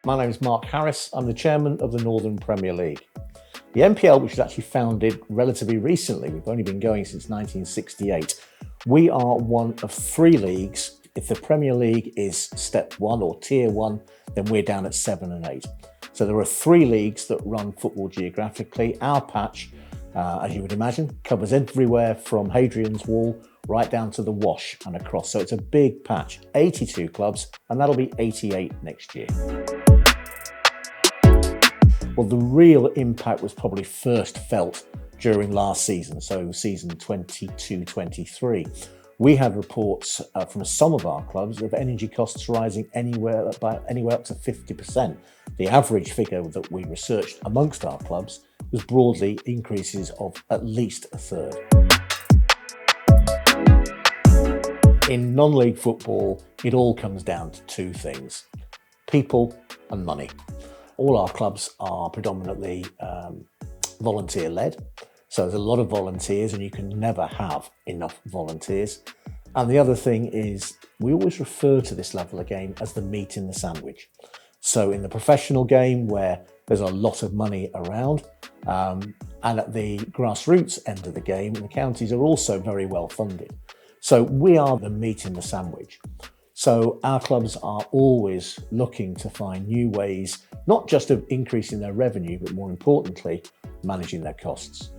My name is Mark Harris. I'm the chairman of the Northern Premier League. The NPL, which was actually founded relatively recently, we've only been going since 1968. We are one of three leagues. If the Premier League is step one or tier one, then we're down at 7 and 8. So there are three leagues that run football geographically. Our patch, as you would imagine, covers everywhere from Hadrian's Wall right down to the Wash and across. So it's a big patch, 82 clubs, and that'll be 88 next year. Well, the real impact was probably first felt during last season, so season 22-23. We had reports from some of our clubs of energy costs rising anywhere up to 50%. The average figure that we researched amongst our clubs was broadly increases of at least a third. In non-league football, it all comes down to two things: people and money. All our clubs are predominantly volunteer-led, so there's a lot of volunteers and you can never have enough volunteers. And the other thing is we always refer to this level of game as the meat in the sandwich. So in the professional game, where there's a lot of money around, and at the grassroots end of the game, the counties are also very well funded. So we are the meat in the sandwich. So our clubs are always looking to find new ways, not just of increasing their revenue, but more importantly, managing their costs.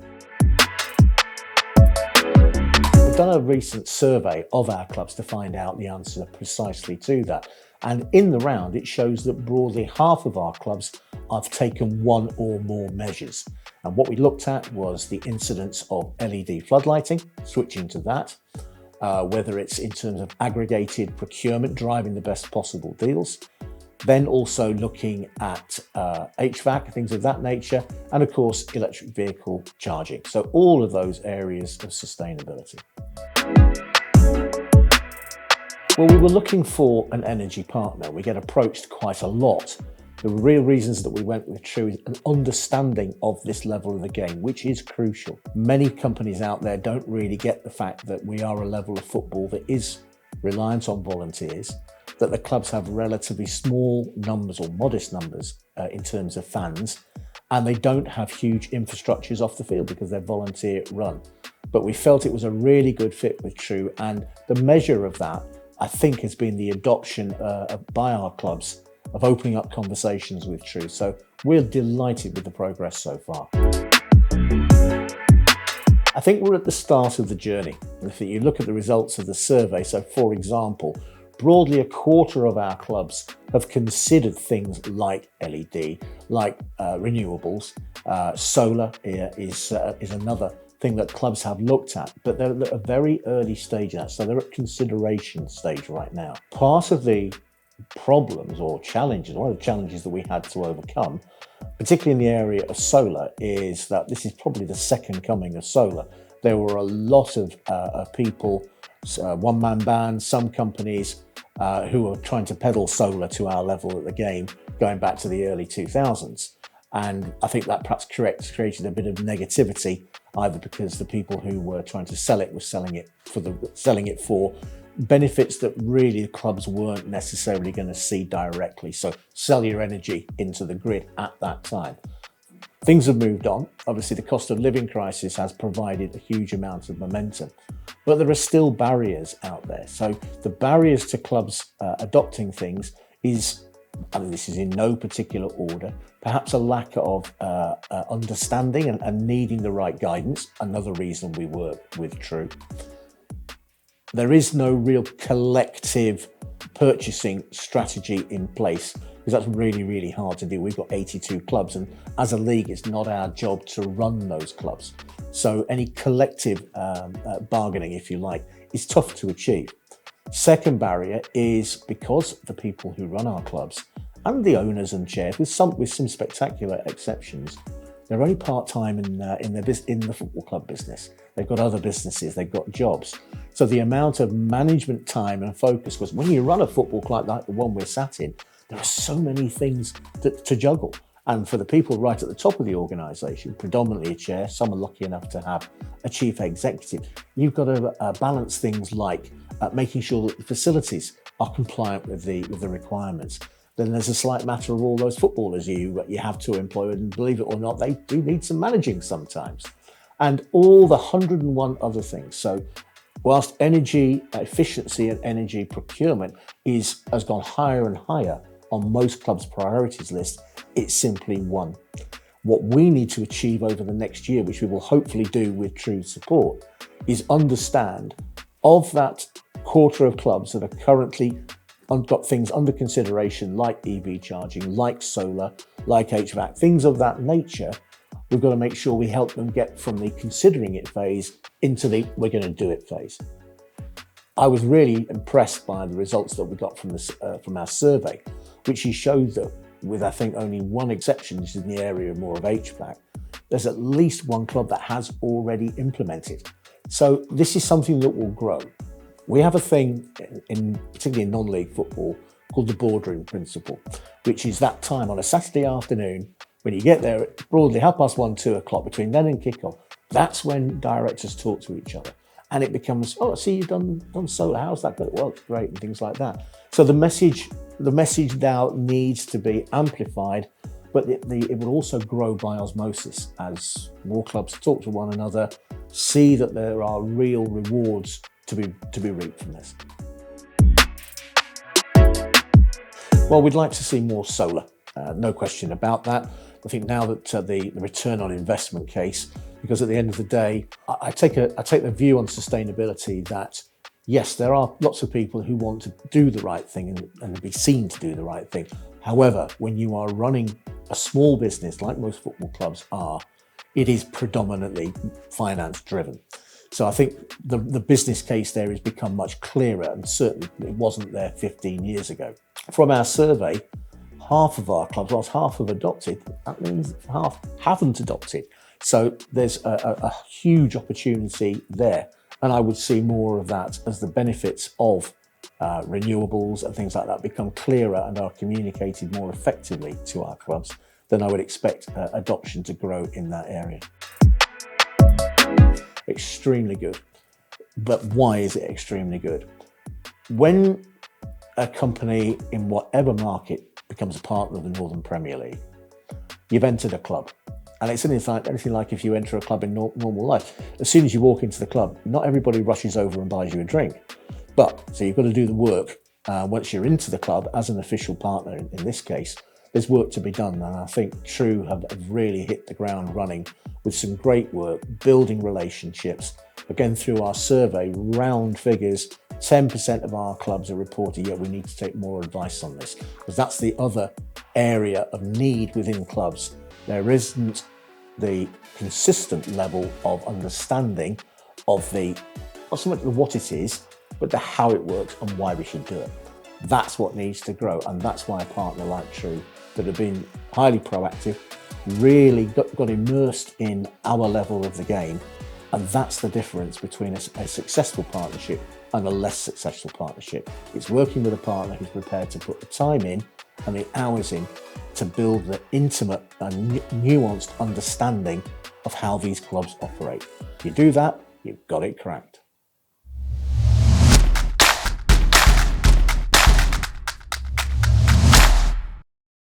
We've done a recent survey of our clubs to find out the answer precisely to that. And in the round, it shows that broadly half of our clubs have taken one or more measures. And what we looked at was the incidence of LED floodlighting, switching to that, whether it's in terms of aggregated procurement, driving the best possible deals, then also looking at HVAC, things of that nature, and of course, electric vehicle charging. So all of those areas of sustainability. Well, we were looking for an energy partner. We get approached quite a lot. The real reasons that we went with Troo is an understanding of this level of the game, which is crucial. Many companies out there don't really get the fact that we are a level of football that is reliant on volunteers, that the clubs have relatively small numbers or modest numbers in terms of fans, and they don't have huge infrastructures off the field because they're volunteer run. But we felt it was a really good fit with Troo, and the measure of that, I think, has been the adoption by our clubs of opening up conversations with Troo. So we're delighted with the progress so far. I think we're at the start of the journey. If you look at the results of the survey, so for example, broadly a quarter of our clubs have considered things like LED, like renewables. Solar is another thing that clubs have looked at, but they're at a very early stage of that, so they're at consideration stage right now. Part of the problems or challenges, one of the challenges that we had to overcome, particularly in the area of solar, is that this is probably the second coming of solar. There were a lot of people, one-man bands, some companies who were trying to peddle solar to our level of the game going back to the early 2000s. And I think that perhaps created a bit of negativity, either because the people who were trying to sell it were selling it for benefits that really the clubs weren't necessarily going to see directly. So sell your energy into the grid at that time. Things have moved on. Obviously, the cost of living crisis has provided a huge amount of momentum, but there are still barriers out there. So the barriers to clubs adopting things is, and this is in no particular order, perhaps a lack of understanding and needing the right guidance. Another reason we work with Troo. There is no real collective purchasing strategy in place, because that's really, really hard to do. We've got 82 clubs, and as a league, it's not our job to run those clubs. So any collective bargaining, if you like, is tough to achieve. Second barrier is because the people who run our clubs and the owners and chairs, with some spectacular exceptions, they're only part-time in the football club business. They've got other businesses, they've got jobs. So the amount of management time and focus, because when you run a football club like the one we're sat in, there are so many things to juggle. And for the people right at the top of the organisation, predominantly a chair, some are lucky enough to have a chief executive, you've got to balance things like making sure that the facilities are compliant with the requirements. then there's a slight matter of all those footballers you have to employ, and believe it or not, they do need some managing sometimes. And all the 101 other things. So whilst energy efficiency and energy procurement has gone higher and higher on most clubs' priorities list, it's simply one. What we need to achieve over the next year, which we will hopefully do with Troo's support, is understand of that quarter of clubs that are currently got things under consideration, like EV charging, like solar, like HVAC, things of that nature. We've got to make sure we help them get from the considering it phase into the we're going to do it phase. I was really impressed by the results that we got from our survey, which showed that, with I think only one exception, which is in the area more of HVAC, there's at least one club that has already implemented. So this is something that will grow. We have a thing, particularly in non-league football, called the boardroom principle, which is that time on a Saturday afternoon when you get there at broadly 1:30, 2 o'clock, between then and kick-off. That's when directors talk to each other. And it becomes, oh, I see you've done solar, how's that going? Well, it's great, and things like that. So the message now needs to be amplified, but it will also grow by osmosis as more clubs talk to one another, see that there are real rewards to be reaped from this. Well, we'd like to see more solar, no question about that. I think now that the return on investment case, because at the end of the day, I take the view on sustainability that yes, there are lots of people who want to do the right thing and be seen to do the right thing. However, when you are running a small business like most football clubs are, it is predominantly finance driven. So I think the business case there has become much clearer, and certainly it wasn't there 15 years ago. From our survey, half of our clubs, whilst half have adopted, that means half haven't adopted. So there's a huge opportunity there. And I would see more of that as the benefits of renewables and things like that become clearer and are communicated more effectively to our clubs, then I would expect adoption to grow in that area. Extremely good. But why is it extremely good? When a company in whatever market becomes a partner of the Northern Premier League, you've entered a club. And it's anything like if you enter a club in normal life. As soon as you walk into the club, not everybody rushes over and buys you a drink. So you've got to do the work. Once you're into the club as an official partner, in this case, there's work to be done. And I think Troo have really hit the ground running with some great work, building relationships. Again, through our survey, round figures, 10% of our clubs are reporting, yeah, we need to take more advice on this. Because that's the other area of need within clubs. There isn't the consistent level of understanding of not so much the what it is, but the how it works and why we should do it. That's what needs to grow, and that's why a partner like Troo, that have been highly proactive, really got immersed in our level of the game, and that's the difference between a successful partnership and a less successful partnership. It's working with a partner who's prepared to put the time in and the hours in to build the intimate and nuanced understanding of how these clubs operate. If you do that, you've got it cracked.